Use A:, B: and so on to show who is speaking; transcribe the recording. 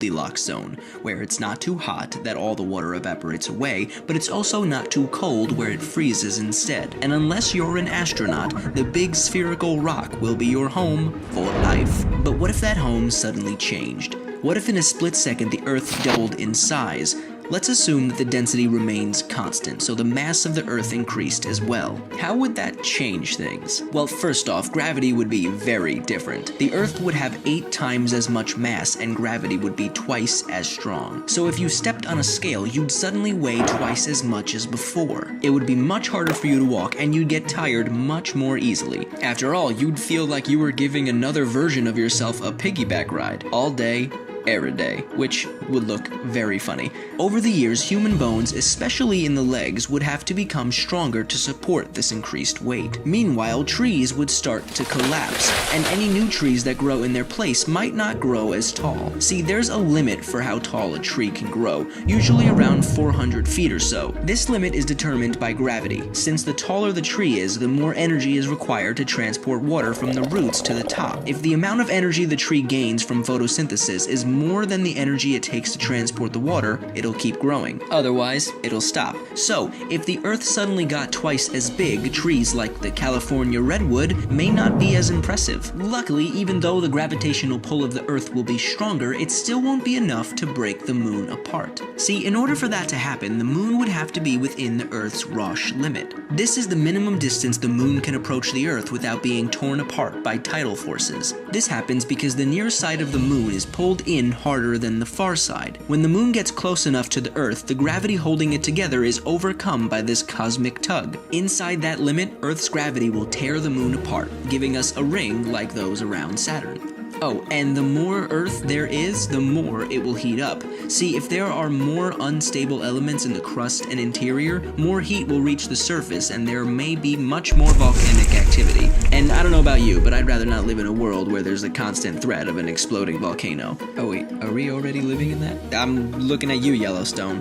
A: Goldilocks zone, where it's not too hot that all the water evaporates away, but it's also not too cold where it freezes instead. And unless you're an astronaut, the big spherical rock will be your home for life. But what if that home suddenly changed? What if in a split second the Earth doubled in size? Let's assume that the density remains constant, so the mass of the Earth increased as well. How would that change things? Well, first off, gravity would be very different. The Earth would have 8 times as much mass, and gravity would be twice as strong. So if you stepped on a scale, you'd suddenly weigh twice as much as before. It would be much harder for you to walk, and you'd get tired much more easily. After all, you'd feel like you were giving another version of yourself a piggyback ride, all day, every day, which would look very funny. Over the years, human bones, especially in the legs, would have to become stronger to support this increased weight. Meanwhile, trees would start to collapse, and any new trees that grow in their place might not grow as tall. See, there's a limit for how tall a tree can grow, usually around 400 feet or so. This limit is determined by gravity. Since the taller the tree is, the more energy is required to transport water from the roots to the top. If the amount of energy the tree gains from photosynthesis is more than the energy it takes to transport the water, it'll keep growing. Otherwise, it'll stop. So, if the Earth suddenly got twice as big, trees like the California redwood may not be as impressive. Luckily, even though the gravitational pull of the Earth will be stronger, it still won't be enough to break the moon apart. See, in order for that to happen, the moon would have to be within the Earth's Roche limit. This is the minimum distance the moon can approach the Earth without being torn apart by tidal forces. This happens because the near side of the moon is pulled in harder than the far side. When the moon gets close enough to the Earth, the gravity holding it together is overcome by this cosmic tug. Inside that limit, Earth's gravity will tear the moon apart, giving us a ring like those around Saturn. Oh, and the more Earth there is, the more it will heat up. See, if there are more unstable elements in the crust and interior, more heat will reach the surface and there may be much more volcanic activity. And I don't know about you, but I'd rather not live in a world where there's a constant threat of an exploding volcano. Oh wait, are we already living in that? I'm looking at you, Yellowstone.